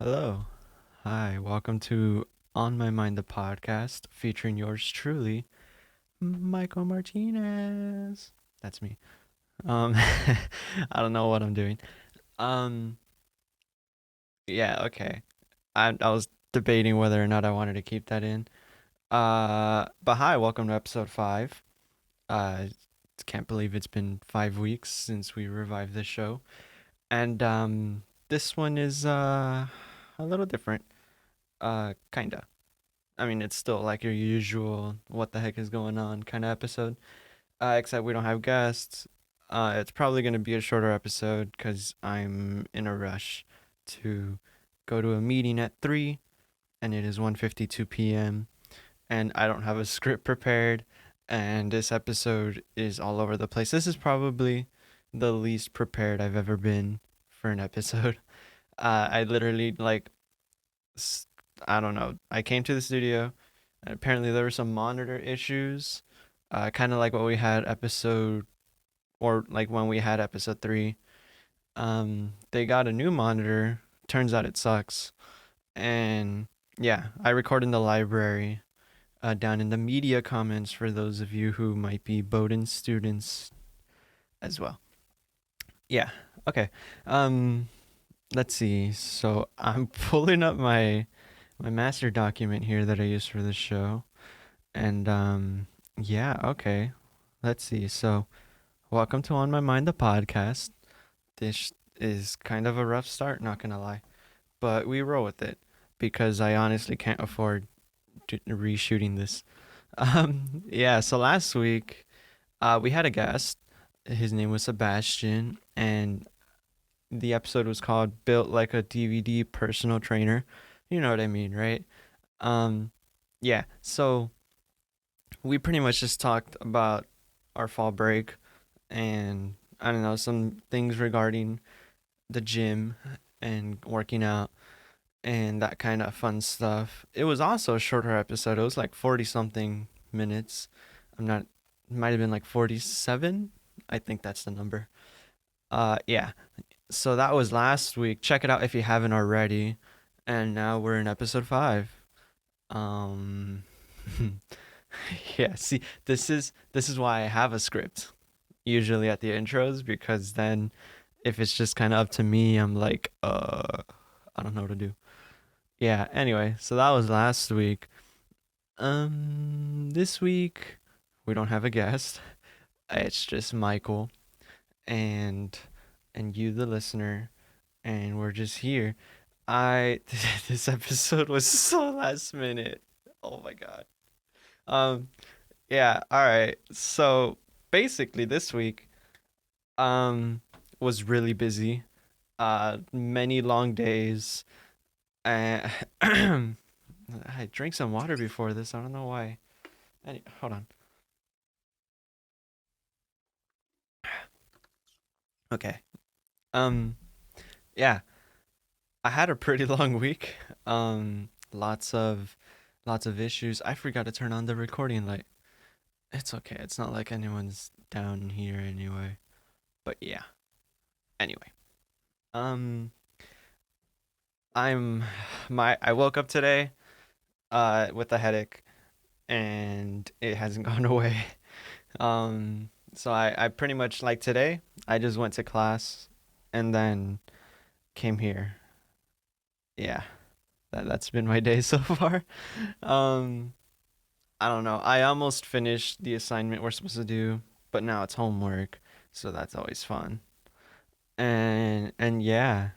Hello. Hi. Welcome to On My Mind, the podcast featuring yours truly, Michael Martinez. That's me. Um, I don't know what I'm doing. Um, yeah, okay. I was debating whether or not I wanted to keep that in. But hi, welcome to episode 5. Uh, can't believe it's been 5 weeks since we revived this show. And this one is a little different. Kinda. I mean, it's still like your usual what the heck is going on kind of episode, except we don't have guests. It's probably going to be a shorter episode because I'm in a rush to go to a meeting at 3 and it is 1:52 p.m. and I don't have a script prepared and this episode is all over the place. This is probably the least prepared I've ever been for an episode. I literally like I don't know. I came to the studio, and apparently there were some monitor issues, kind of like what we had episode, or like when we had episode 3. They got a new monitor. Turns out it sucks, and yeah, I record in the library, down in the media comments for those of you who might be Bowdoin students as well. Yeah. Okay. Um, let's see. So I'm pulling up my master document here that I use for this show. And yeah, okay. Let's see. So, welcome to On My Mind, the podcast. This is kind of a rough start, not gonna lie, but we roll with it because I honestly can't afford reshooting this. Yeah. So last week, we had a guest. His name was Sebastian, and the episode was called "Built Like a DVD Personal Trainer." You know what I mean, right? Um, yeah. So we pretty much just talked about our fall break and I don't know, some things regarding the gym and working out and that kind of fun stuff. It was also a shorter episode. It was like 40 something minutes. I'm not, it might have been like 47. I think that's the number. Yeah. So that was last week. Check it out if you haven't already. And now we're in episode 5. Um, yeah, see, this is why I have a script usually at the intros because then if it's just kind of up to me, I'm like, I don't know what to do. Yeah, anyway, so that was last week. This week we don't have a guest. It's just Michael and you the listener and we're just here. I this episode was so last minute. Oh my god. Um yeah, all right. So basically this week um was really busy. Many long days. Uh, I drank some water before this. I don't know why. Hold on. Okay. Um yeah, I had a pretty long week. Lots of issues. I forgot to turn on the recording light. It's okay. It's not like anyone's down here anyway. But yeah. Anyway. Um I'm I woke up today with a headache and it hasn't gone away. So I pretty much like today, I just went to class and then came here. Yeah, that's been my day so far. Um, I don't know. I almost finished the assignment we're supposed to do, but now it's homework, so that's always fun. And yeah,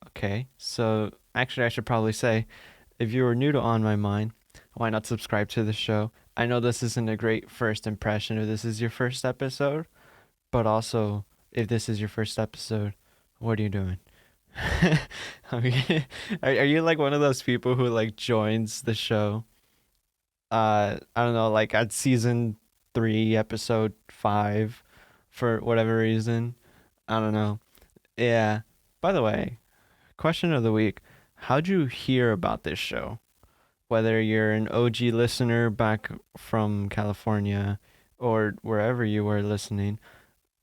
okay. So actually, I should probably say, if you were new to On My Mind, why not subscribe to the show? I know this isn't a great first impression if this is your first episode, but also if this is your first episode, what are you doing? I mean, are you like one of those people who like joins the show? I don't know, like at season 3, episode 5, for whatever reason. I don't know. Yeah. By the way, question of the week: how'd you hear about this show? Whether you're an OG listener back from California or wherever you were listening,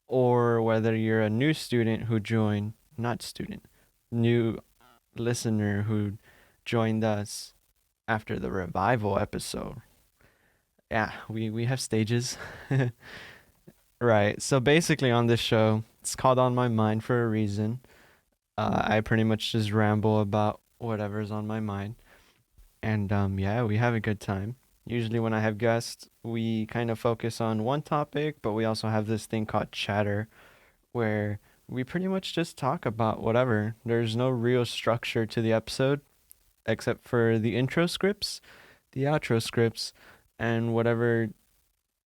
or whether you're a new student who joined, not student, new listener who joined us after the revival episode. Yeah, we have stages. Right. So basically on this show, it's called On My Mind for a reason. I pretty much just ramble about whatever's on my mind. And yeah, we have a good time. Usually when I have guests, we kind of focus on one topic, but we also have this thing called chatter where we pretty much just talk about whatever. There's no real structure to the episode except for the intro scripts, the outro scripts, and whatever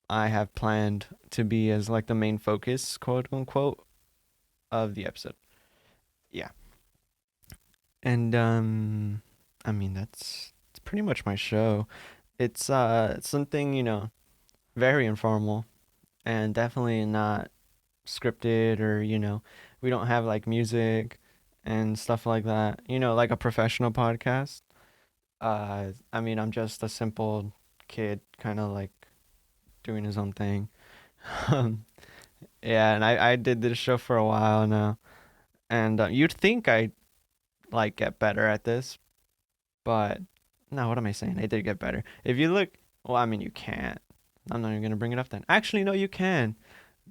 I have planned to be as like the main focus, quote unquote, of the episode. Yeah. And I mean that's it's pretty much my show. It's something, very informal and definitely not scripted or, we don't have like music and stuff like that. Like a professional podcast. I mean, I'm just a simple kid kind of like doing his own thing. Um, yeah, and I did this show for a while now. And you'd think I like get better at this, but no, what am I saying? I did get better. If you look, well, I mean, you can't. I'm not even gonna bring it up then. Actually, no, you can.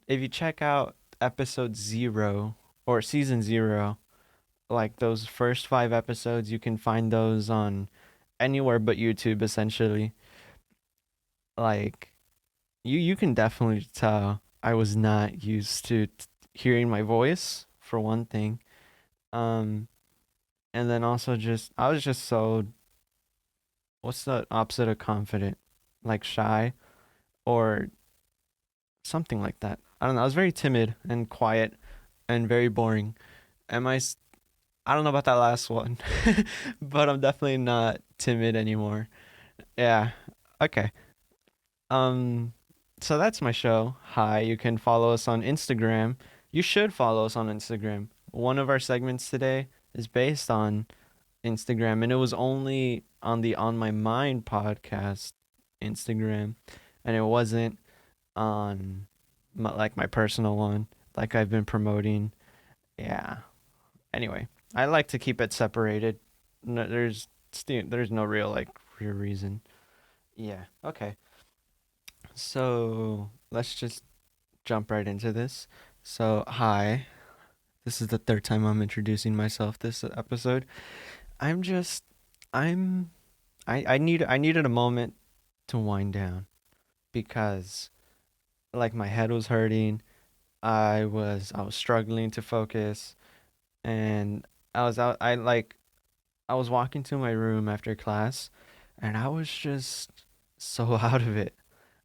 If you check out episode 0 or season 0, like those first 5 episodes, you can find those on anywhere but YouTube, essentially. Like you can definitely tell I was not used to hearing my voice for one thing. Um, and then also just I was just so what's the opposite of confident? Like shy or something like that. I don't know. I was very timid and quiet and very boring. Am I? I don't know about that last one, but I'm definitely not timid anymore. Yeah. Okay. Um. So that's my show. Hi. You can follow us on Instagram. You should follow us on Instagram. One of our segments today is based on Instagram, and it was only on the On My Mind podcast Instagram, and it wasn't on my personal one, like I've been promoting. Yeah. Anyway, I like to keep it separated. No, there's no real like real reason. Yeah. Okay. So let's just jump right into this. So hi, this is the third time I'm introducing myself this episode. I'm just I'm I needed a moment to wind down because like my head was hurting. I was struggling to focus and I was walking to my room after class and I was just so out of it.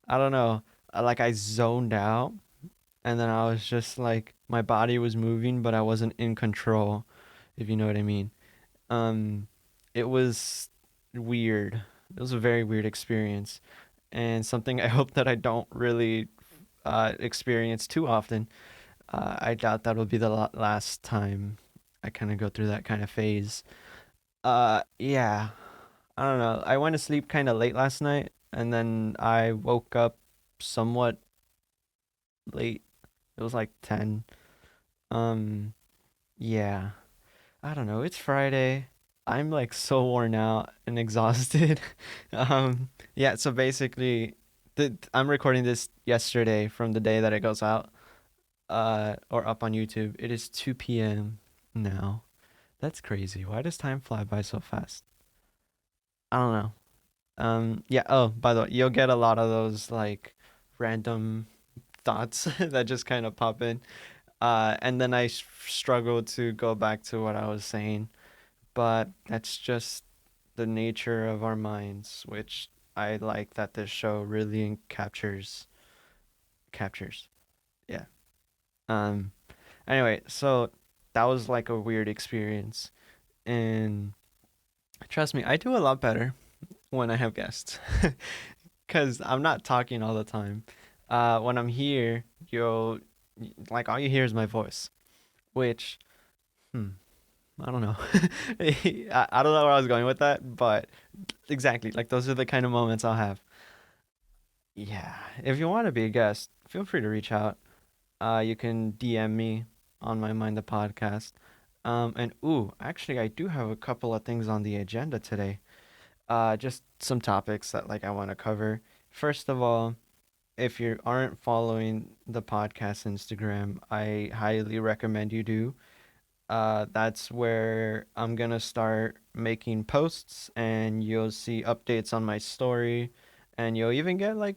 I don't know. Like I zoned out and then I was just like my body was moving but I wasn't in control, if you know what I mean. Um it was weird. It was a very weird experience and something I hope that I don't really experience too often. I doubt that'll be the last time I kind of go through that kind of phase. Yeah, I don't know. I went to sleep kind of late last night, and then I woke up somewhat late. It was like 10. Um, yeah, I don't know. It's Friday. I'm like so worn out and exhausted. Yeah, so basically, I'm recording this yesterday from the day that it goes out, or up on YouTube. It is 2 p.m. now. That's crazy. Why does time fly by so fast? I don't know. Yeah, oh, by the way, you'll get a lot of those like random thoughts that just kind of pop in. And then I struggle to go back to what I was saying, but that's just the nature of our minds, which I like that this show really captures. Yeah. Um anyway, so that was like a weird experience and trust me, I do a lot better when I have guests. Cuz I'm not talking all the time. When I'm here, like all you hear is my voice, which hmm, I don't know. I don't know where I was going with that, but exactly, like those are the kind of moments I'll have. Yeah, if you want to be a guest, feel free to reach out. You can DM me on my Mind the Podcast. And ooh, actually, I do have a couple of things on the agenda today. Just some topics that like I want to cover. First of all, if you aren't following the podcast Instagram, I highly recommend you do. That's where I'm gonna start making posts, and you'll see updates on my story, and you'll even get like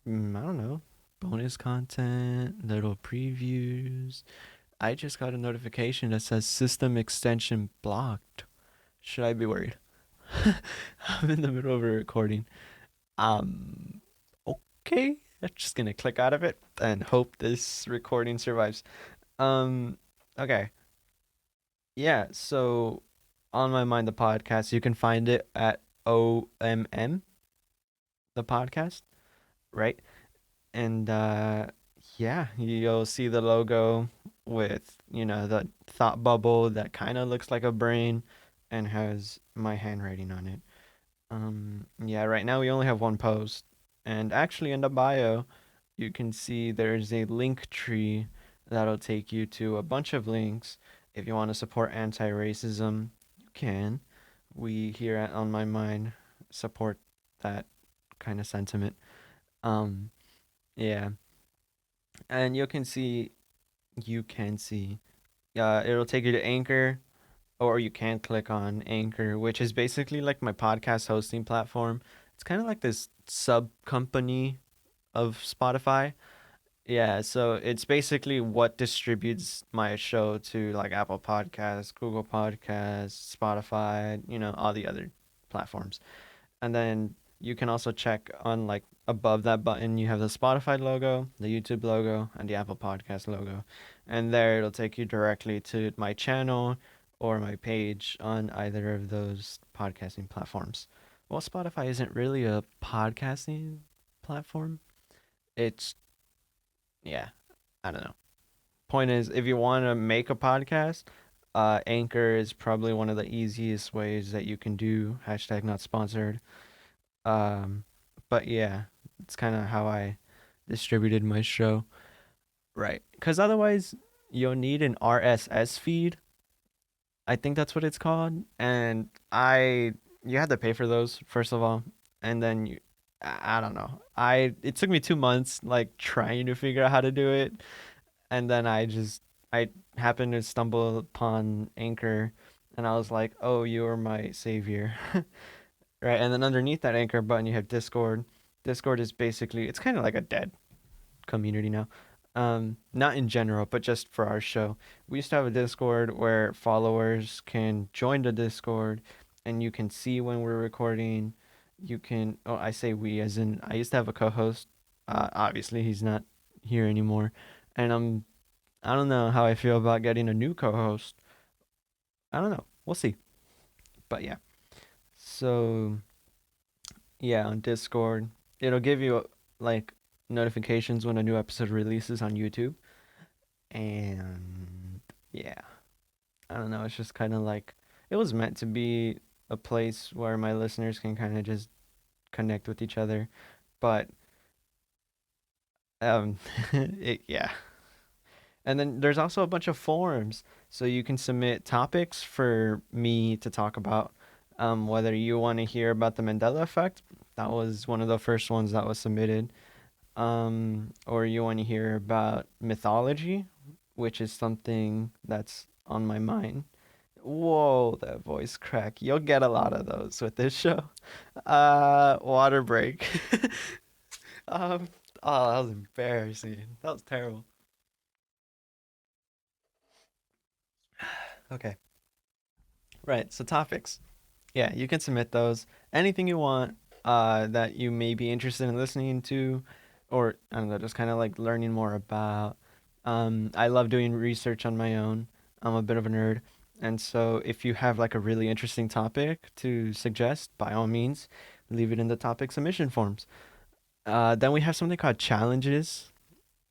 I don't know, bonus content, little previews. I just got a notification that says system extension blocked. Should I be worried? I'm in the middle of a recording. Um, okay. I'm just gonna click out of it and hope this recording survives. Um, okay. Yeah, so on my mind the podcast, you can find it at OMM, the podcast, right? And yeah, you'll see the logo with, the thought bubble that kind of looks like a brain and has my handwriting on it. Yeah, right now we only have one post. And actually in the bio, you can see there's a link tree that'll take you to a bunch of links. If you want to support anti-racism, you can. We here at On My Mind support that kind of sentiment. Um, yeah. And you can see, it'll take you to Anchor, or you can click on Anchor, which is basically like my podcast hosting platform. It's kind of like this sub company of Spotify. Yeah, so it's basically what distributes my show to like Apple Podcasts, Google Podcasts, Spotify, all the other platforms. And then you can also check on like above that button, you have the Spotify logo, the YouTube logo, and the Apple Podcast logo. And there it'll take you directly to my channel or my page on either of those podcasting platforms. Well, Spotify isn't really a podcasting platform. It's, yeah, I don't know. Point is, if you want to make a podcast, Anchor is probably one of the easiest ways that you can do. Hashtag not sponsored. Um, but yeah, it's kind of how I distributed my show. Right. Because otherwise, you'll need an RSS feed. I think that's what it's called. And you had to pay for those, first of all. And then I don't know. It took me 2 months, like, trying to figure out how to do it. And then I happened to stumble upon Anchor. And I was like, oh, you are my savior. Right, and then underneath that Anchor button, you have Discord. Discord is basically, it's kind of like a dead community now. Not in general, but just for our show. We used to have a Discord where followers can join the Discord, and you can see when we're recording. Oh, I say we, as in I used to have a co-host. Obviously he's not here anymore, and I don't know how I feel about getting a new co-host. I don't know. We'll see. But yeah. So yeah, on Discord. It'll give you like notifications when a new episode releases on YouTube. And yeah, I don't know. It's just kind of like it was meant to be a place where my listeners can kind of just connect with each other. But um, yeah. And then there's also a bunch of forums, so you can submit topics for me to talk about. Whether you want to hear about the Mandela effect, that was one of the first ones that was submitted. Or you want to hear about mythology, which is something that's on my mind. Whoa, that voice crack. You'll get a lot of those with this show. Water break. um, oh, that was embarrassing. That was terrible. Okay. Right, so topics. Yeah, you can submit those. Anything you want that you may be interested in listening to, or I don't know, just kind of like learning more about. I love doing research on my own. I'm a bit of a nerd. And so if you have like a really interesting topic to suggest, by all means, leave it in the topic submission forms. Then we have something called challenges,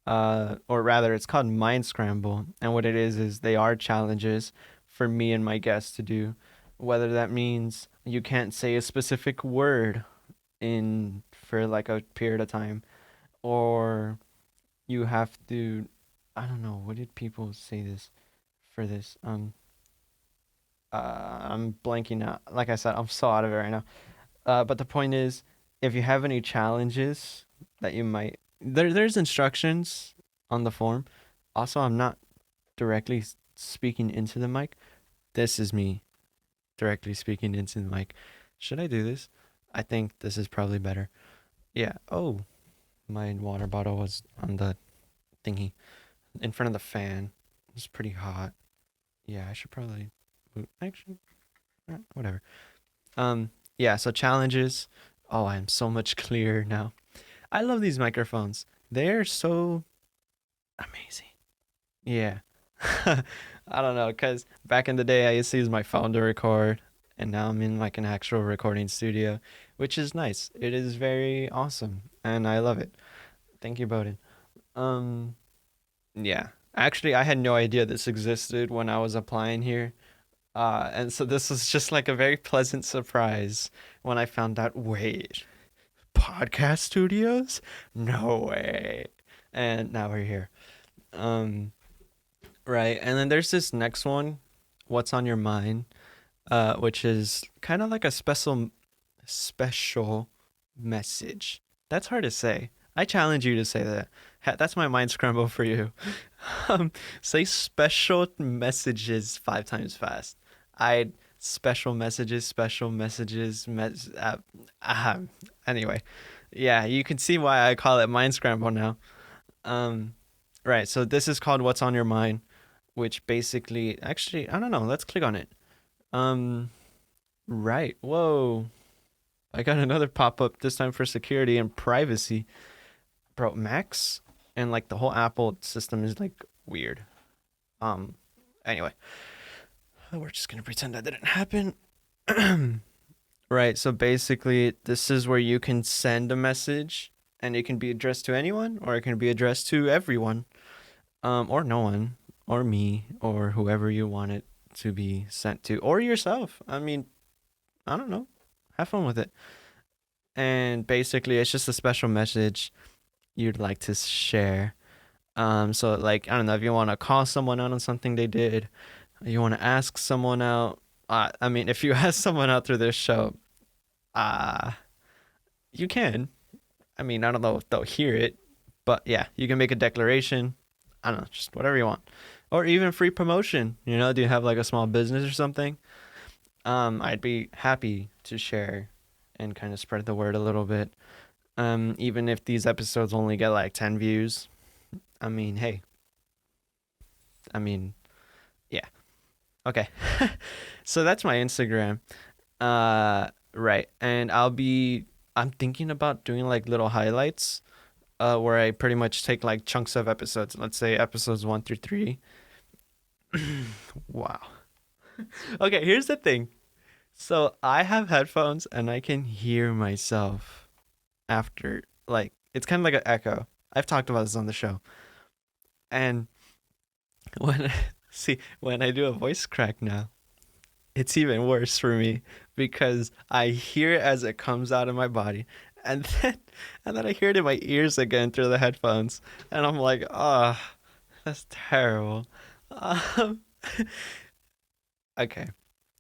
or rather, it's called Mind Scramble. And what it is they are challenges for me and my guests to do. Whether that means you can't say a specific word in for like a period of time, or you have to, I don't know, what did people say this for this? I'm blanking out. Like I said, I'm so out of it right now. But the point is, if you have any challenges that you might, there's instructions on the form. Also, I'm not directly speaking into the mic. This is me directly speaking into the mic. Should I do this? I think this is probably better. Yeah. Oh, my water bottle was on the thingy in front of the fan. It's pretty hot. Yeah, I should probably actually whatever. Yeah, so challenges. Oh, I'm so much clearer now. I love these microphones. They're so amazing. Yeah. I don't know, cuz back in the day I used to use my phone to record, and now I'm in like an actual recording studio, which is nice. It is very awesome and I love it. Thank you, Bowden. Um yeah. Actually, I had no idea this existed when I was applying here. And so this was just like a very pleasant surprise when I found out, wait, podcast studios? No way. And now we're here. Um, right. And then there's this next one, What's on Your Mind, which is kind of like a special message. That's hard to say. I challenge you to say that. That's my mind scramble for you. Say special messages 5 times fast. I special messages. Uh, anyway, yeah, you can see why I call it mind scramble now. Um, right. So this is called "What's on Your Mind," which basically, actually, I don't know. Let's click on it. Um, right. Whoa. I got another pop up this time for security and privacy. Bro, Macs and like the whole Apple system is like weird. Um, anyway, we're just gonna pretend that didn't happen. Right. So basically, this is where you can send a message, and it can be addressed to anyone, or it can be addressed to everyone, or no one, or me, or whoever you want it to be sent to, or yourself. I mean, I don't know. Have fun with it. And basically, it's just a special message you'd like to share. So like I don't know if you want to call someone out on something they did, you want to ask someone out. I mean, if you ask someone out through this show, uh, you can. I mean, I don't know if they'll hear it, but yeah, you can make a declaration. I don't know, just whatever you want, or even free promotion. Do you have like a small business or something? I'd be happy to share and kind of spread the word a little bit. Even if these episodes only get like 10 views, I mean, hey, I mean, yeah. Okay. So that's my Instagram. Right. And I'm thinking about doing like little highlights, where I pretty much take like chunks of episodes. Let's say episodes 1 through 3. Wow. Okay, here's the thing. So I have headphones and I can hear myself after, like, it's kind of like an echo. I've talked about this on the show. And when when I do a voice crack now, it's even worse for me because I hear it as it comes out of my body, and then I hear it in my ears again through the headphones, and I'm like, oh, that's terrible. Um, okay,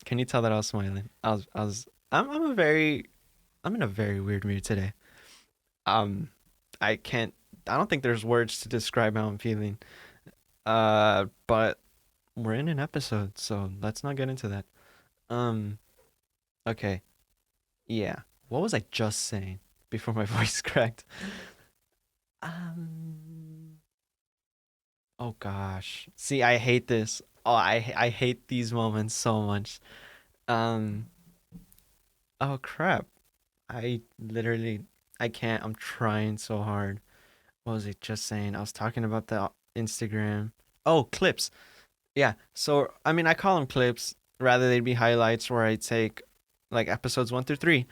can you tell that I was smiling? I'm in a very weird mood today. Um, I can't. I don't think there's words to describe how I'm feeling. But we're in an episode, so let's not get into that. Um, okay. Yeah. What was I just saying before my voice cracked? Um, oh gosh. See, I hate this. Oh, I hate these moments so much. Um, oh crap. I literally I can't. I'm trying so hard. What was I just saying? I was talking about the Instagram. Oh, clips. Yeah. So, I mean, I call them clips. Rather, they'd be highlights where I take like episodes 1 through 3,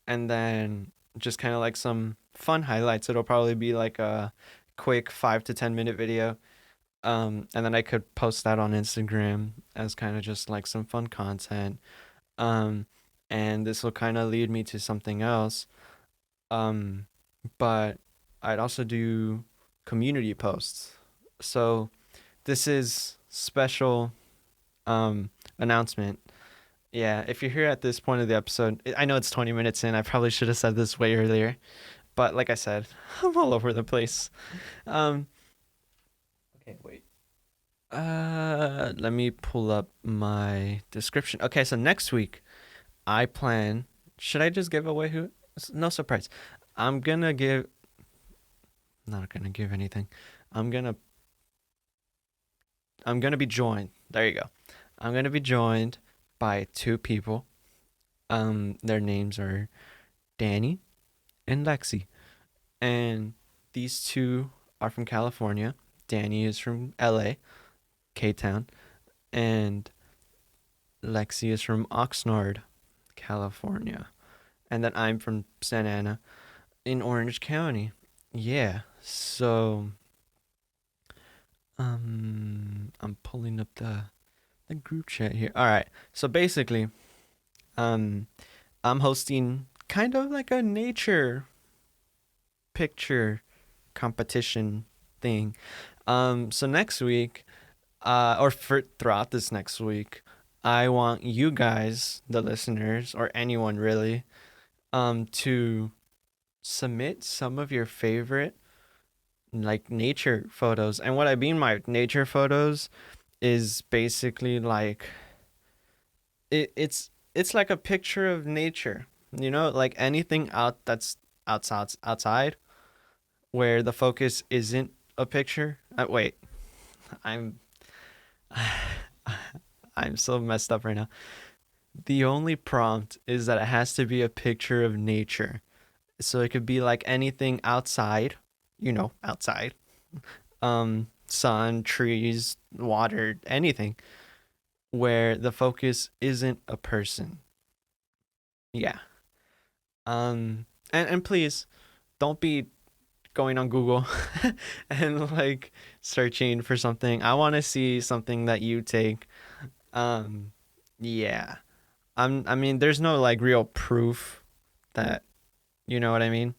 and then just kind of like some fun highlights. It'll probably be like a quick 5 to 10 minute video. And then I could post that on Instagram as kind of just like some fun content. Um, and this will kind of lead me to something else. Um, but I'd also do community posts. So this is special announcement. Yeah, if you're here at this point of the episode, I know it's 20 minutes in. I probably should have said this way earlier, but like I said, I'm all over the place. Um, okay, wait. Let me pull up my description. Okay, so next week I plan. Should I just give away who? No surprise. I'm gonna give. Not gonna give anything. I'm gonna. I'm gonna be joined. There you go. I'm gonna be joined by two people. Their names are Danny and Lexi, and these two are from California. Danny is from LA, K Town, and Lexi is from Oxnard, California. And then I'm from Santa Ana in Orange County. Yeah. So I'm pulling up the group chat here. All right. So basically, um I'm hosting kind of like a nature picture competition thing. So next week, or for throughout this next week, I want you guys, the listeners, or anyone really, to submit some of your favorite like nature photos. And what I mean by nature photos is basically like it's like a picture of nature. You know, like anything out that's outside where the focus isn't a picture. Wait, I'm I'm so messed up right now. The only prompt is that it has to be a picture of nature. So it could be like anything outside, outside. Sun, trees, water, anything where the focus isn't a person. Yeah. And please don't be going on Google and like searching for something. I want to see something that you take. Um yeah. I mean there's no like real proof that you know what I mean?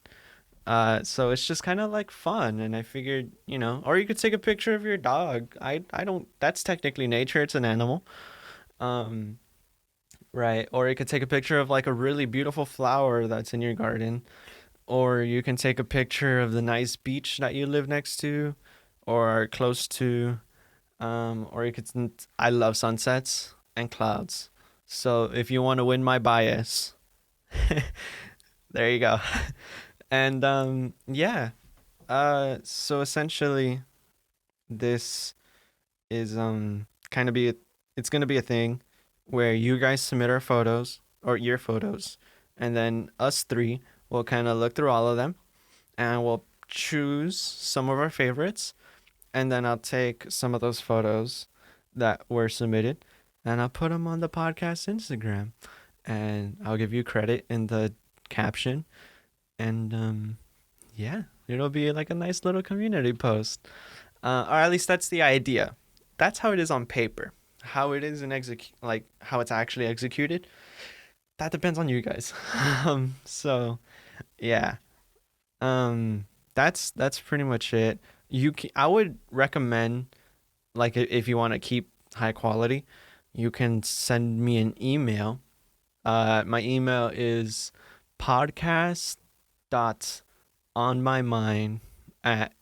So it's just kind of like fun, and I figured, or you could take a picture of your dog. I don't. That's technically nature. It's an animal. Um, right. Or you could take a picture of like a really beautiful flower that's in your garden, or you can take a picture of the nice beach that you live next to, or are close to. Or you could. I love sunsets and clouds. So if you want to win my bias, there you go. And yeah. So essentially, this is kind of it's gonna be a thing where you guys submit our photos or your photos, and then us three will kind of look through all of them, and we'll choose some of our favorites, and then I'll take some of those photos that were submitted, and I'll put them on the podcast Instagram, and I'll give you credit in the caption, and yeah, it'll be like a nice little community post. Or at least that's the idea. That's how it is on paper. How it is in like how it's actually executed, that depends on you guys. So yeah. Um, that's pretty much it. I would recommend like if you want to keep high quality, you can send me an email. My email is podcast dot on my mind at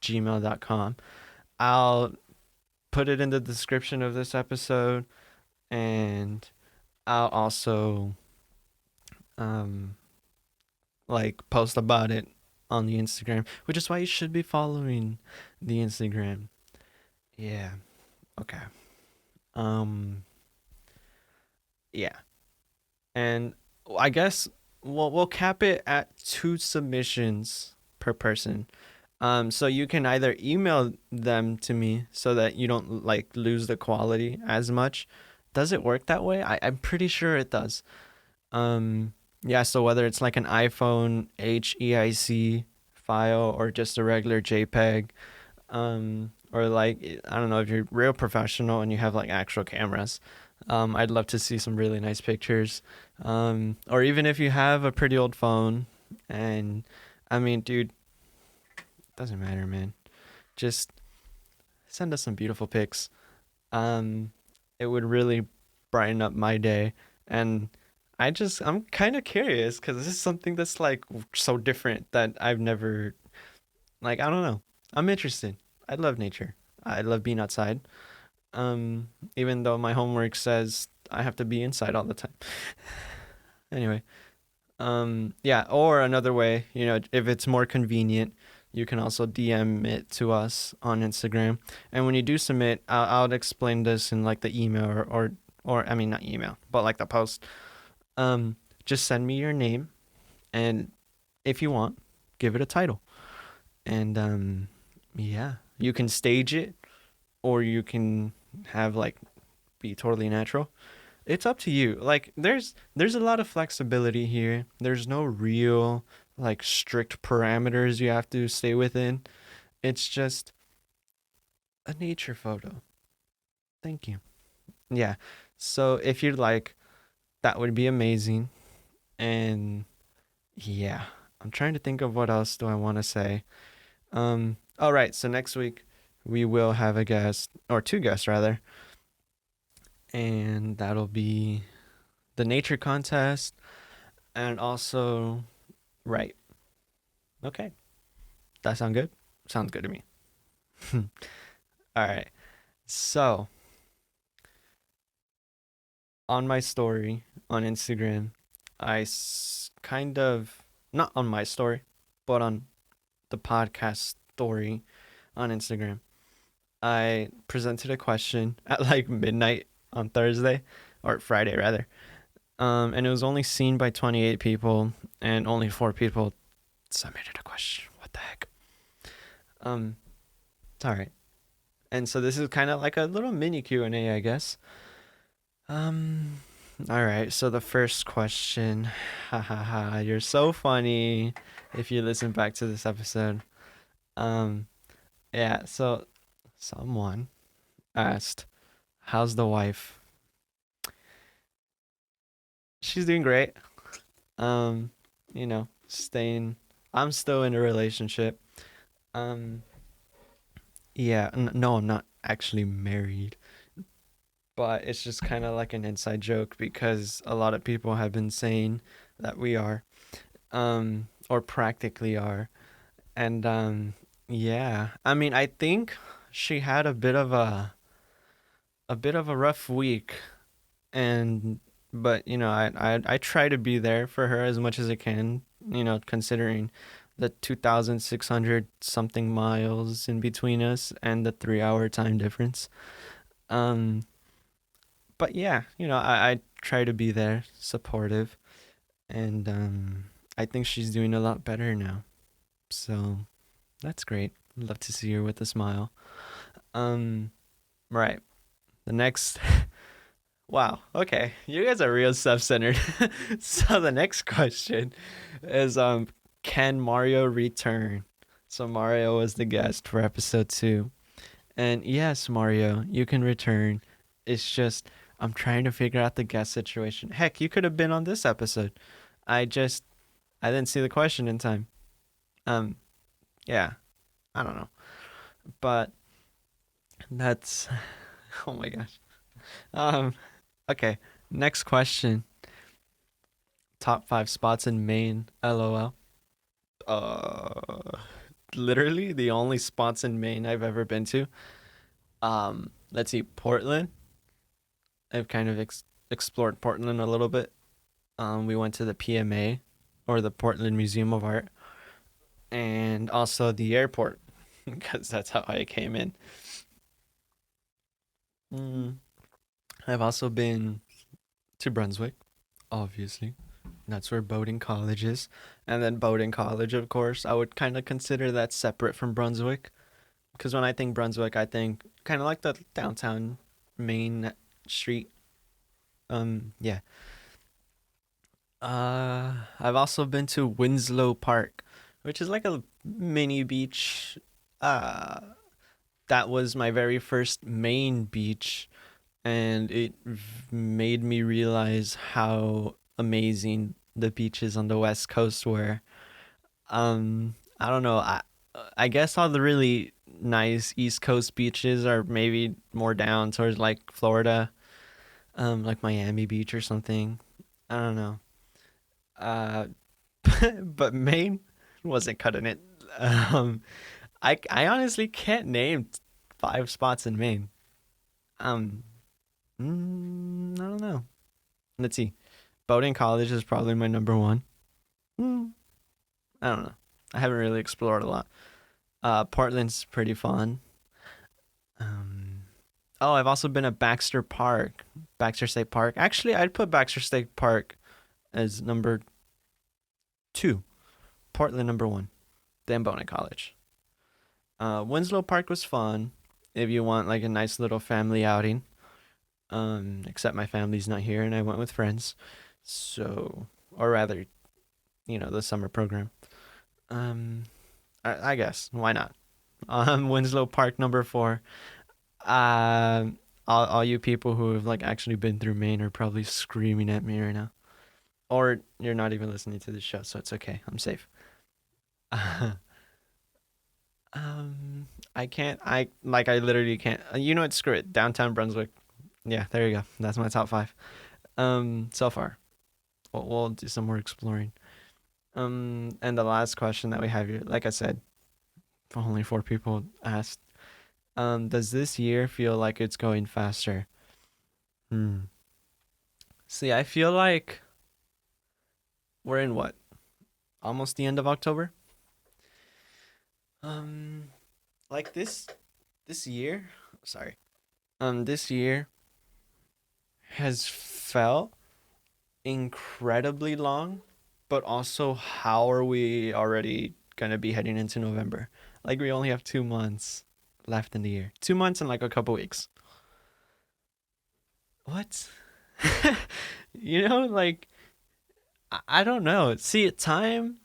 gmail.com. I'll put it in the description of this episode, and I'll also um like post about it on the Instagram, which is why you should be following the Instagram. Yeah. Okay. Um yeah. And I guess we'll cap it at two submissions per person. So you can either email them to me so that you don't like lose the quality as much. Does it work that way? I'm pretty sure it does. Yeah, so whether it's like an iPhone HEIC file or just a regular JPEG, or like I don't know if you're real professional and you have like actual cameras. I'd love to see some really nice pictures. Or even if you have a pretty old phone, and I mean, dude, doesn't matter, man. Just send us some beautiful pics. Um, it would really brighten up my day, And I'm kind of curious because this is something that's like so different that I've never, like, I don't know. I'm interested. I love nature. I love being outside. Even though my homework says I have to be inside all the time. Anyway, yeah, or another way, if it's more convenient, you can also DM it to us on Instagram. And when you do submit, I'll explain this in like the email or I mean not email, but like the post. Um, just send me your name, and if you want, give it a title. And yeah, you can stage it, or you can have like be totally natural. It's up to you. Like there's a lot of flexibility here. There's no real like strict parameters you have to stay within. It's just a nature photo. Thank you. Yeah. So if you'd like, that would be amazing. And yeah, I'm trying to think of what else do I want to say. All right, so next week we will have a guest or two guests rather, and that'll be the nature contest and also right. Okay. That sound good? Sounds good to me. All right. So, on my story on Instagram, kind of, not on my story, but on the podcast story on Instagram, I presented a question at like midnight on Thursday or Friday rather. And it was only seen by 28 people and only 4 people submitted a question. What the heck? Um, it's all right. And so this is kind of like a little mini Q&A, I guess. Um, all right. So the first question, ha ha ha, you're so funny if you listen back to this episode. Um, yeah, so someone asked, "How's the wife?" She's doing great. Um, staying I'm still in a relationship. Um, yeah, no, I'm not actually married. But it's just kind of like an inside joke because a lot of people have been saying that we are, or practically are. And yeah, I mean, I think she had a bit of a rough week, and but I try to be there for her as much as I can. Considering the 2,600 something miles in between us and the 3 hour time difference. Um, but yeah, I try to be there, supportive, and I think she's doing a lot better now. So that's great. Love to see her with a smile. Um, right. The next, wow. Okay, you guys are real self-centered. So the next question is, can Mario return? So Mario was the guest for episode 2. And yes, Mario, you can return. It's just I'm trying to figure out the guest situation. Heck, you could have been on this episode. I didn't see the question in time. Um, yeah, I don't know, but that's oh my gosh. Um, okay, next question. Top 5 spots in Maine. LOL. Uh, Literally the only spots in Maine I've ever been to. Let's see, Portland. I've kind of explored Portland a little bit. We went to the PMA, or the Portland Museum of Art, and also the airport because that's how I came in. Mm. I've also been to Brunswick, obviously. That's where Bowdoin College is. And then Bowdoin College, of course, I would kind of consider that separate from Brunswick. Because when I think Brunswick, I think kind of like the downtown main street. Yeah. I've also been to Winslow Park, which is like a mini beach. Uh, that was my very first main beach, and it made me realize how amazing the beaches on the West Coast were. I don't know. I guess all the really nice East Coast beaches are maybe more down towards like Florida. like Miami Beach or something. I don't know. Uh, but Maine wasn't cutting it. Um, I honestly can't name five spots in Maine. Um, I don't know. Let's see. Bowdoin College is probably my number one. Mm, I don't know. I haven't really explored a lot. Portland's pretty fun. Um, oh, I've also been at Baxter Park, Baxter State Park. Actually, I'd put Baxter State Park as number two. Portland number one. Then Bowdoin College. Winslow Park was fun if you want like a nice little family outing. Except my family's not here and I went with friends. So, or rather, the summer program. Um, I guess why not? Winslow Park number four. All you people who have like actually been through Maine are probably screaming at me right now. Or you're not even listening to the show, so it's okay. I'm safe. I can't. I literally can't. You know what? Screw it. Downtown Brunswick. Yeah, there you go. That's my top five. So far, we'll do some more exploring. And the last question that we have here, like I said, only four people asked. Does this year feel like it's going faster? Hmm. See, I feel like we're in what? Almost the end of October? Um, like this year, sorry. This year has felt incredibly long, but also how are we already gonna be heading into November? Like we only have 2 months left in the year. 2 months and like a couple weeks. What? Like I don't know. See, time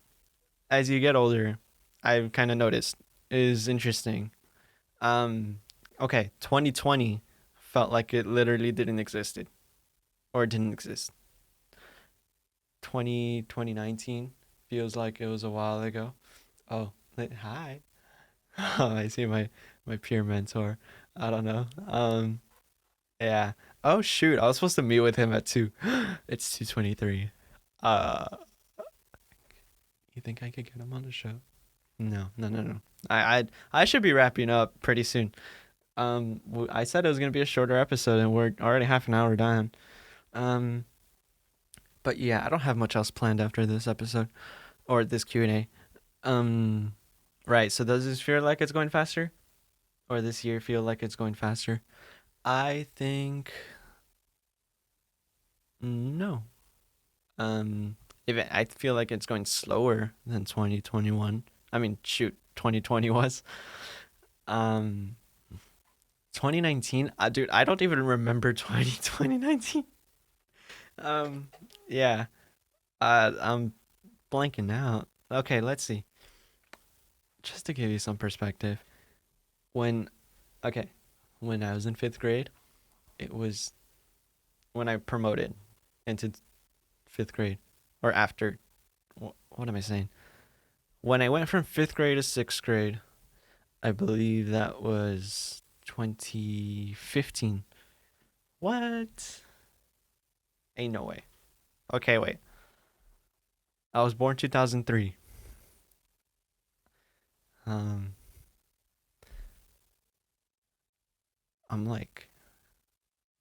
as you get older, I've kind of noticed is interesting. Okay, 2020 felt like it literally didn't existed or didn't exist. 2019 feels like it was a while ago. Oh, hi. Oh, I see my peer mentor. I don't know. Yeah. Oh shoot, I was supposed to meet with him at 2. It's 2:23. Uh, you think I could get him on the show? No, no, no, no. I should be wrapping up pretty soon. I said it was gonna be a shorter episode, and we're already half an hour done. Um, but yeah, I don't have much else planned after this episode or this Q&A. Um, right. So does this feel like it's going faster, or this year feel like it's going faster? I think no. Um, if I feel like it's going slower than 2021. I mean, shoot, 2020 was. Um, 2019. Dude, I don't even remember 2019. Um, yeah. I'm blanking out. Okay, let's see. Just to give you some perspective, when okay, when I was in fifth grade, it was when I promoted into fifth grade, or after. What am I saying? When I went from fifth grade to sixth grade, I believe that was 2015. What? Ain't no way. Okay, wait. I was born 2003. Um, I'm like,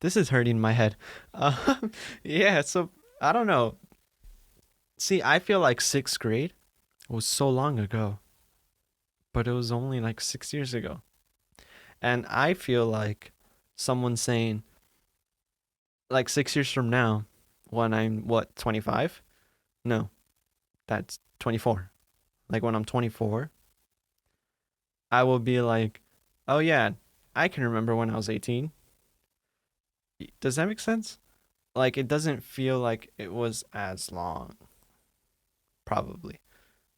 this is hurting my head. Yeah, so I don't know. See, I feel like sixth grade was so long ago, but it was only like 6 years ago. And I feel like someone saying, like 6 years from now, when I'm what, 25? No, that's 24. Like when I'm 24, I will be like, oh yeah, I can remember when I was 18. Does that make sense? Like it doesn't feel like it was as long, probably.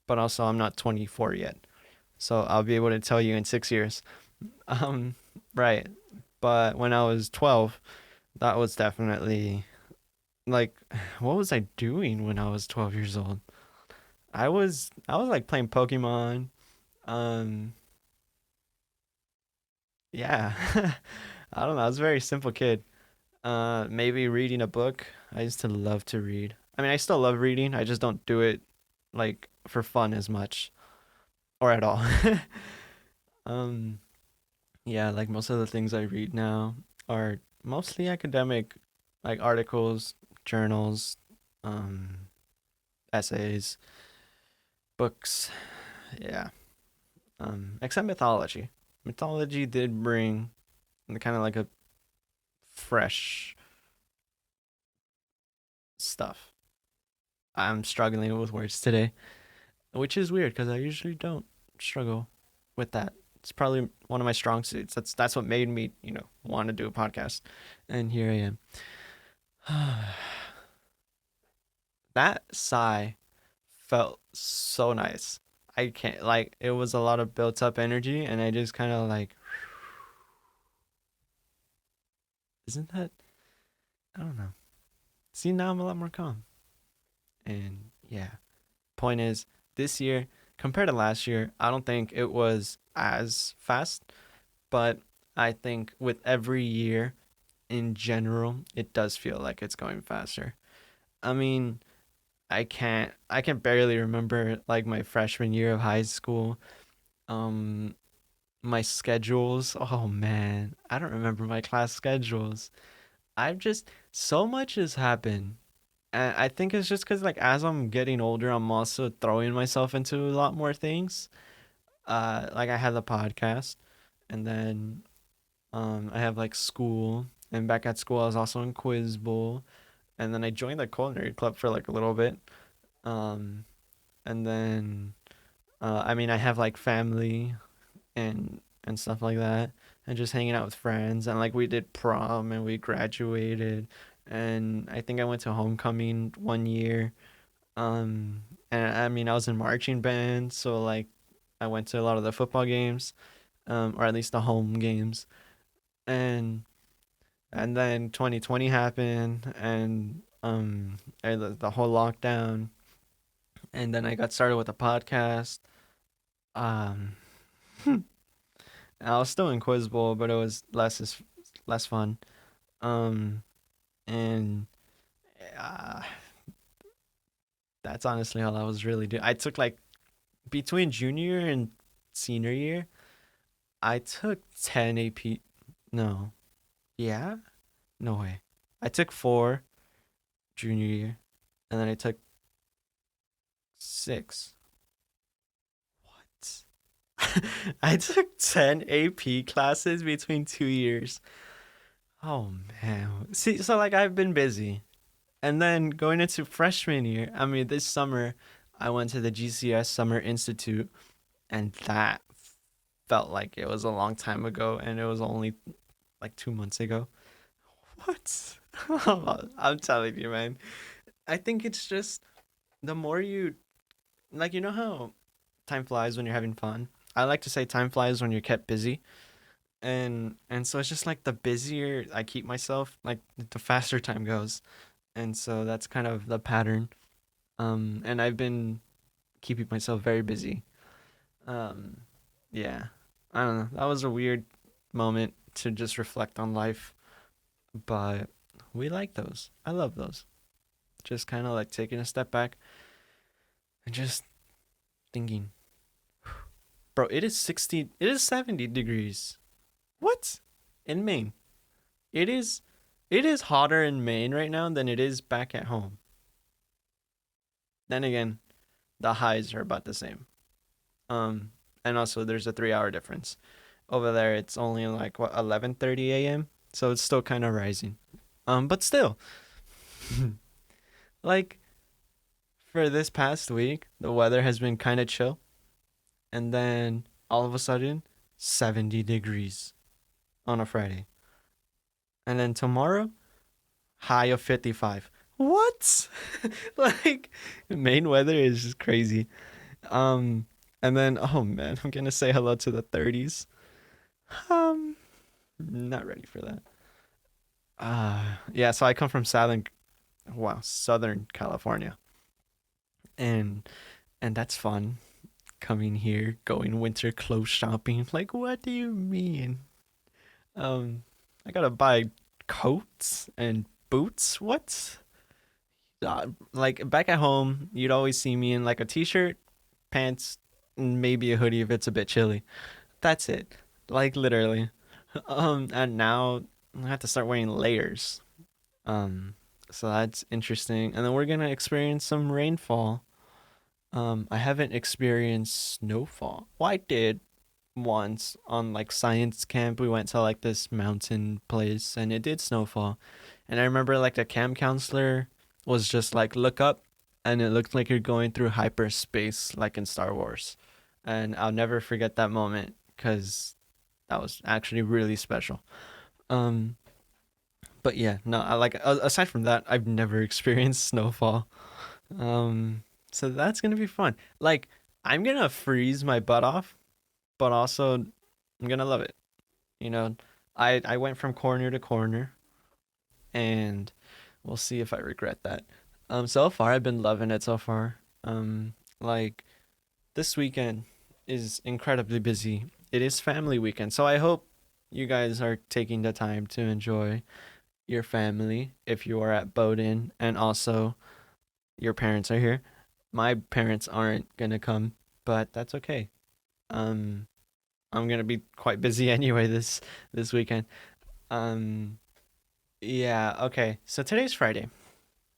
But also, I'm not 24 yet. So I'll be able to tell you in 6 years. Um, right. But when I was 12, that was definitely like, what was I doing when I was 12 years old? I was like playing Pokemon. Um, yeah. I don't know. I was a very simple kid. Maybe reading a book. I used to love to read. I mean, I still love reading. I just don't do it like for fun as much or at all. um, yeah, like most of the things I read now are mostly academic, like articles, journals, um, essays, books. Yeah. Except mythology. Mythology did bring kind of like a fresh stuff. I'm struggling with words today, which is weird because I usually don't struggle with that. It's probably one of my strong suits. That's what made me, want to do a podcast. And here I am. That sigh felt so nice. I can't like it was a lot of built up energy and I just kind of like isn't that I don't know. See, now I'm a lot more calm. And yeah, point is, this year compared to last year, I don't think it was as fast, but I think with every year in general, it does feel like it's going faster. I mean, I can barely remember like my freshman year of high school. Um my schedules. Oh man, I don't remember my class schedules. I've just so much has happened. And I think it's just because like as I'm getting older, I'm also throwing myself into a lot more things. Like I had the podcast, and then I have like school, and back at school I was also in quiz bowl, and then I joined the culinary club for like a little bit. Um, and then I mean I have like family and stuff like that, and just hanging out with friends, and like we did prom and we graduated, and I think I went to homecoming one year. And I mean, I was in marching band, so like I went to a lot of the football games, or at least the home games. And and then 2020 happened, and the whole lockdown, and then I got started with the podcast. Um, I was still in Quiz Bowl, but it was less fun. Um, and uh, that's honestly all I was really doing. I took like between junior and senior year, I took 10 AP. No. Yeah? No way. I took 4 junior year, and then I took 6. What? I took 10 AP classes between 2 years. Oh man. See, so like I've been busy. And then going into freshman year, I mean, this summer, I went to the GCS Summer Institute, and that felt like it was a long time ago, and it was only like 2 months ago. What? I'm telling you, man. I think it's just the more you like, you know how time flies when you're having fun. I like to say time flies when you're kept busy, and so it's just like the busier I keep myself, like the faster time goes, and so that's kind of the pattern. And I've been keeping myself very busy. Um, yeah, I don't know. That was a weird moment to just reflect on life, but we like those. I love those. Just kind of like taking a step back and just thinking, bro, it is 70 degrees. What? In Maine. It is, it is hotter in Maine right now than it is back at home. Then again, the highs are about the same. Um, and also there's a 3 hour difference. Over there, it's only like what 11:30 a.m. So it's still kind of rising. But still, like for this past week, the weather has been kind of chill, and then all of a sudden, 70 degrees on a Friday. And then tomorrow, high of 55. What? Like, Maine weather is just crazy. Um, and then, oh man, I'm gonna say hello to the 30s. Um, not ready for that. Yeah, so I come from Southern California. And that's fun coming here, going winter clothes shopping. Like, what do you mean? Um, I gotta buy coats and boots. What? Like back at home, you'd always see me in like a t-shirt, pants, and maybe a hoodie if it's a bit chilly. That's it. Like literally. And now I have to start wearing layers. Um, so that's interesting. And then we're gonna experience some rainfall. I haven't experienced snowfall. Well, I did once on like science camp. We went to like this mountain place and it did snowfall. And I remember like the camp counselor was just like, look up, and it looked like you're going through hyperspace like in Star Wars. And I'll never forget that moment because that was actually really special. Um, but yeah, no, I like aside from that, I've never experienced snowfall. So that's gonna be fun. Like I'm gonna freeze my butt off, but also I'm gonna love it. You know, I went from corner to corner, and we'll see if I regret that. So far I've been loving it so far. Like this weekend is incredibly busy. It is family weekend, so I hope you guys are taking the time to enjoy your family if you are at Bowdoin, and also your parents are here. My parents aren't gonna come, but that's okay. Um, I'm gonna be quite busy anyway this weekend. Um, yeah, okay. So today's Friday.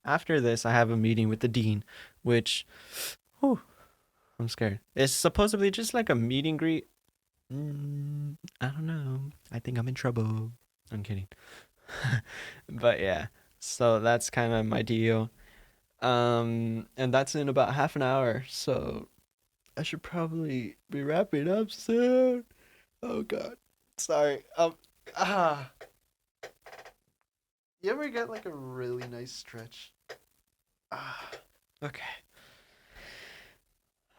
After this, I have a meeting with the dean, which, whew, I'm scared. It's supposedly just like a meet and greet. I don't know. I think I'm in trouble. I'm kidding. But yeah, so that's kind of my deal. And that's in about half an hour. So I should probably be wrapping up soon. Oh God, sorry. Ah, you ever get like a really nice stretch? Ah, okay.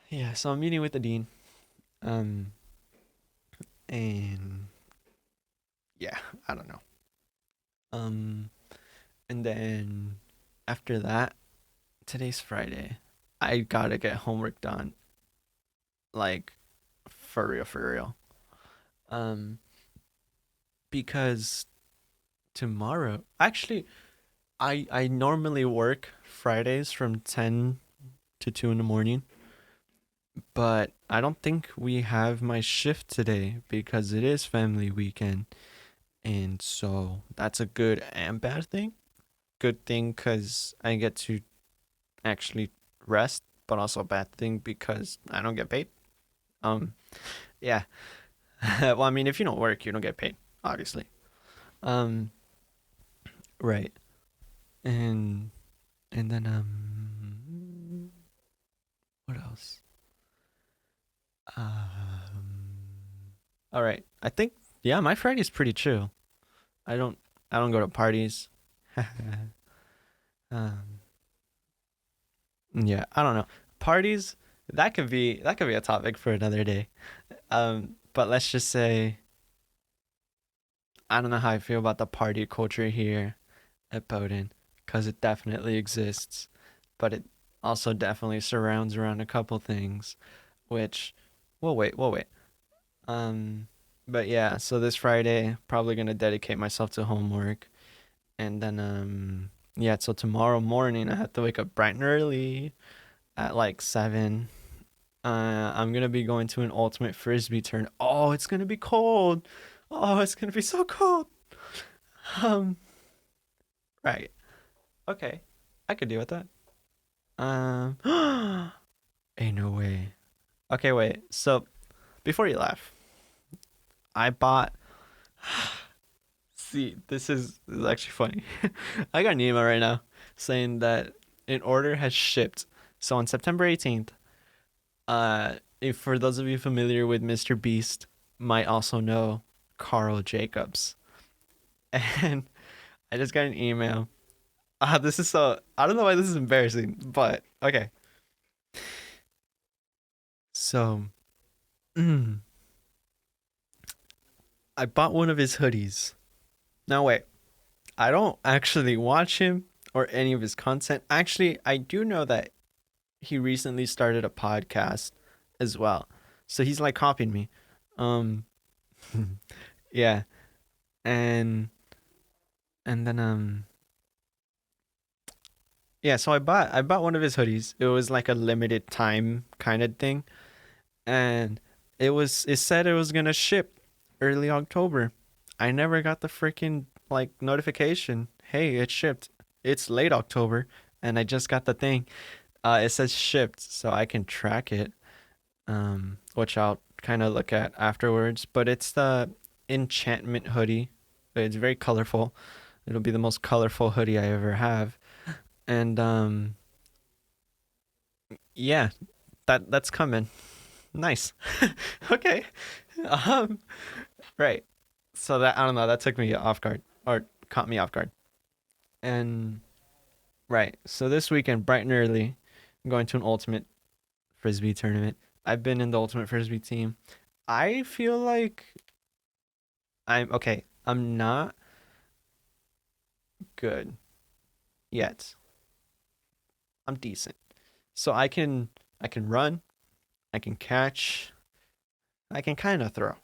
Yeah, so I'm meeting with the dean. Um, and yeah, I don't know. Um, and then after that, today's Friday. I gotta get homework done, like for real, for real. Um, because tomorrow, actually, I normally work Fridays from 10 to 2 in the morning, but I don't think we have my shift today because it is family weekend. And so that's a good and bad thing. Good thing because I get to actually rest, but also a bad thing because I don't get paid. Um, yeah. Well, I mean, if you don't work, you don't get paid, obviously. Um, right. And and then what else? All right. I think yeah, my Friday's pretty chill. I don't I don't go to parties. um, yeah, I don't know. Parties that could be a topic for another day. But let's just say I don't know how I feel about the party culture here at Bowdoin because it definitely exists, but it also definitely surrounds around a couple things, which we'll wait. Um, but yeah, so this Friday probably gonna dedicate myself to homework, and then yeah, so tomorrow morning I have to wake up bright and early at like 7. I'm gonna be going to an ultimate frisbee turn. Oh, it's gonna be cold. Oh, it's gonna be so cold. Um, right. Okay, I could deal with that. Um, ain't no way. Okay, wait. So before you laugh, I bought. See, this is actually funny. I got an email right now saying that an order has shipped. So on September 18th, if for those of you familiar with Mr. Beast, might also know Carl Jacobs. And I just got an email. This is so I don't know why this is embarrassing, but okay. So, I bought one of his hoodies. Now wait, I don't actually watch him or any of his content. Actually, I do know that he recently started a podcast as well. So he's like copying me. Um yeah. And And then yeah, so I bought one of his hoodies. It was like a limited time kind of thing, and it said it was gonna ship early October. I never got the freaking like notification. Hey, it shipped. It's late October, and I just got the thing. It says shipped, so I can track it. Which I'll kind of look at afterwards. But it's the enchantment hoodie. It's very colorful. It'll be the most colorful hoodie I ever have. And yeah, that's coming. Nice. Okay. Um, right. So that I don't know, that took me off guard or caught me off guard. And right. So this weekend, bright and early, I'm going to an ultimate frisbee tournament. I've been in the ultimate frisbee team. I feel like I'm okay. I'm not good yet. I'm decent. So I can run, I can catch, I can kind of throw.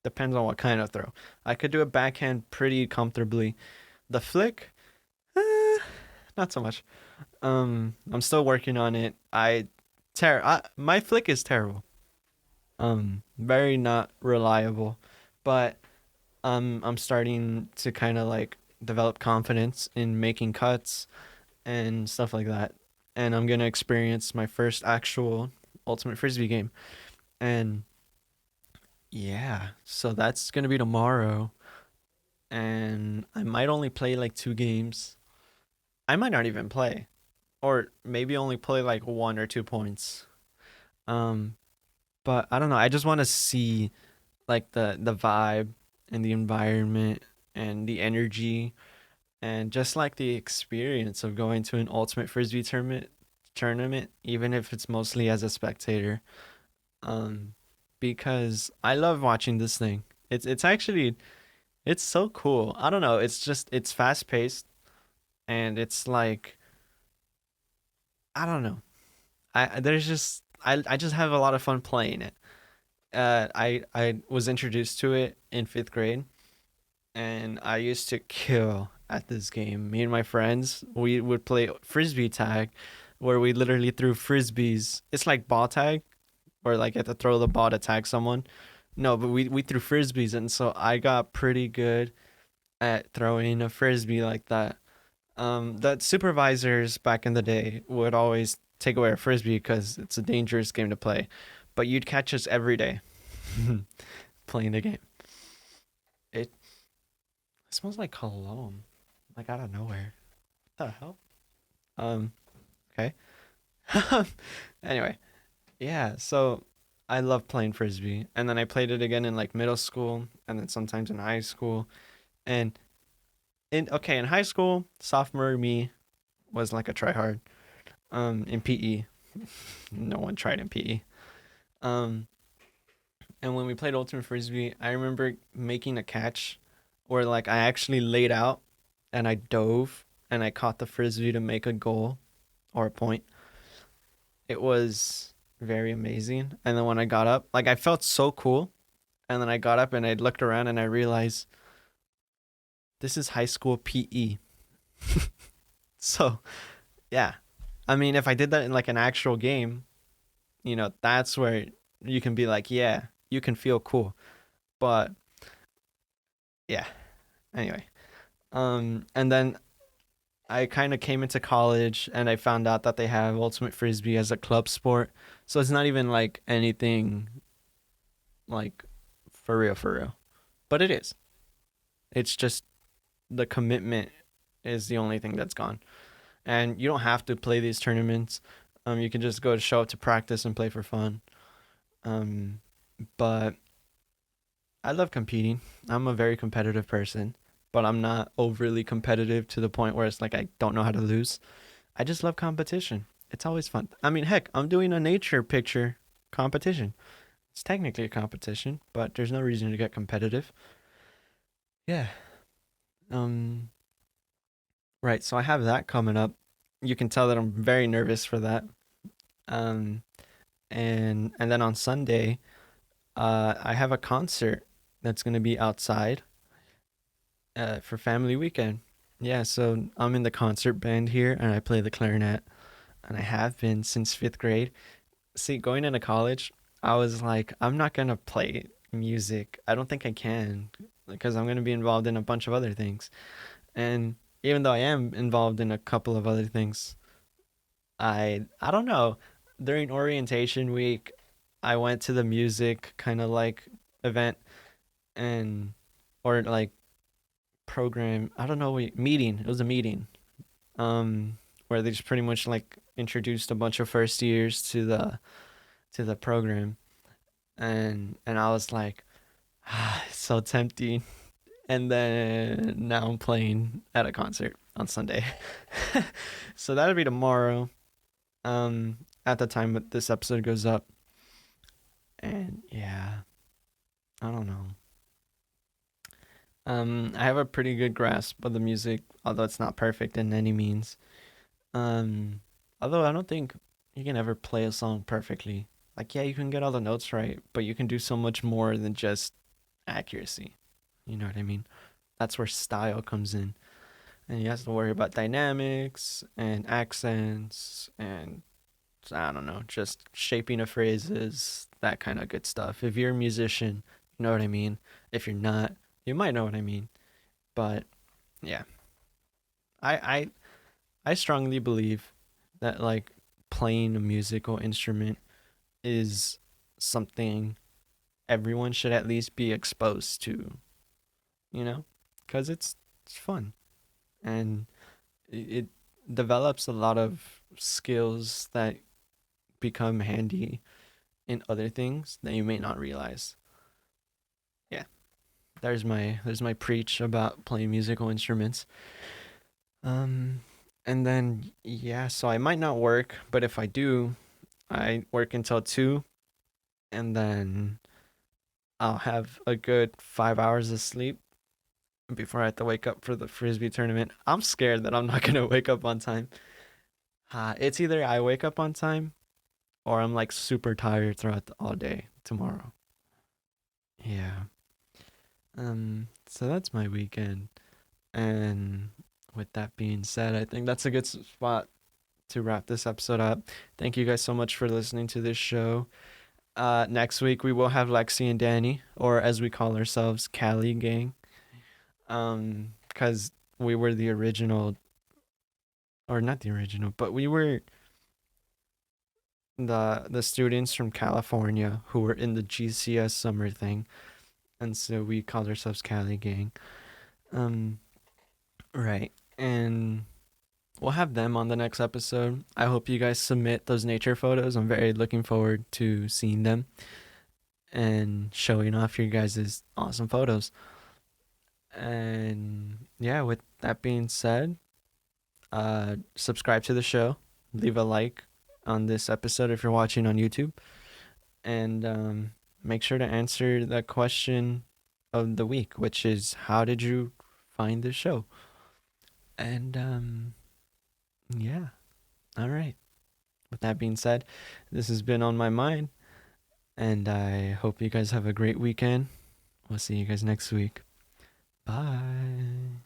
Depends on what kind of throw. I could do a backhand pretty comfortably. The flick, eh, not so much. I'm still working on it. My flick is terrible. Very not reliable, but I'm starting to kind of like develop confidence in making cuts and stuff like that. And I'm gonna experience my first actual ultimate frisbee game. And yeah, so that's gonna be tomorrow. And I might only play like 2 games. I might not even play, or maybe only play like 1 or 2 points. Um, but I don't know. I just want to see like the vibe and the environment and the energy and just like the experience of going to an ultimate frisbee tournament, even if it's mostly as a spectator. Um, because I love watching this thing. It's actually it's so cool. I don't know. It's fast paced and it's like I don't know. I just have a lot of fun playing it. I was introduced to it in 5th grade, and I used to kill at this game. Me and my friends, we would play frisbee tag, where we literally threw frisbees. It's like ball tag, where like you have to throw the ball to tag someone. No, but we threw frisbees, and so I got pretty good at throwing a frisbee like that. That supervisors back in the day would always take away a frisbee because it's a dangerous game to play, but you'd catch us every day playing the game. It smells like cologne, like out of nowhere. What the hell? Um, okay. Anyway, yeah. So I love playing frisbee, and then I played it again in like middle school, and then sometimes in high school. And in high school, sophomore me was like a tryhard. In PE, no one tried in PE. Um, and when we played ultimate frisbee, I remember making a catch where like I actually laid out and I dove and I caught the frisbee to make a goal or a point. It was very amazing. And then when I got up, like I felt so cool. And then I got up and I looked around and I realized this is high school PE. So yeah, I mean, if I did that in like an actual game, that's where you can be like, yeah, you can feel cool. But yeah, anyway. And then I kind of came into college and I found out that they have ultimate frisbee as a club sport. So it's not even like anything like for real. But it is. It's just the commitment is the only thing that's gone. And you don't have to play these tournaments. You can just go to show up to practice and play for fun. Um, but I love competing. I'm a very competitive person, but I'm not overly competitive to the point where it's like I don't know how to lose. I just love competition. It's always fun. I mean, heck, I'm doing a nature picture competition. It's technically a competition, but there's no reason to get competitive. Yeah. Um, right, so I have that coming up. You can tell that I'm very nervous for that. Um, and then on Sunday, I have a concert that's going to be outside. for family weekend. Yeah, so I'm in the concert band here and I play the clarinet and I have been since 5th grade. See, going into college, I was like, I'm not gonna play music. I don't think I can because I'm gonna be involved in a bunch of other things. And even though I am involved in a couple of other things, I don't know. During orientation week, I went to the music kind of like event and or like program. I don't know, meeting. It was a meeting. Where they just pretty much like introduced a bunch of first years to the program and I was like, ah, it's so tempting. And then now I'm playing at a concert on Sunday. So that'll be tomorrow. At the time that this episode goes up. And yeah, I don't know. I have a pretty good grasp of the music, although it's not perfect in any means. Um, Although I don't think you can ever play a song perfectly. Like, yeah, you can get all the notes right, but you can do so much more than just accuracy. You know what I mean? That's where style comes in. And you have to worry about dynamics and accents and I don't know, just shaping of phrases, that kind of good stuff. If you're a musician, you know what I mean. If you're not, you might know what I mean. But yeah, I I I strongly believe that like playing a musical instrument is something everyone should at least be exposed to, you know, because it's fun and it develops a lot of skills that become handy in other things that you may not realize. Yeah, there's my preach about playing musical instruments. Um, and then yeah, so I might not work, but if I do, I work until 2, and then I'll have a good 5 hours of sleep before I have to wake up for the Frisbee tournament. I'm scared that I'm not gonna wake up on time. It's either I wake up on time or I'm like super tired throughout all day tomorrow. Yeah. So that's my weekend. And with that being said, I think that's a good spot to wrap this episode up. Thank you guys so much for listening to this show. Next week we will have Lexi and Danny, or as we call ourselves, Cali Gang. Because we were the original, or not the original, but we were the students from California who were in the GCS summer thing, and so we called ourselves Cali Gang. Um, right, and we'll have them on the next episode. I hope you guys submit those nature photos. I'm very looking forward to seeing them and showing off your guys' awesome photos. And yeah, with that being said, subscribe to the show, leave a like on this episode if you're watching on YouTube, and make sure to answer the question of the week, which is how did you find this show? And yeah, all right. With that being said, this has been on my mind, and I hope you guys have a great weekend. We'll see you guys next week. Bye.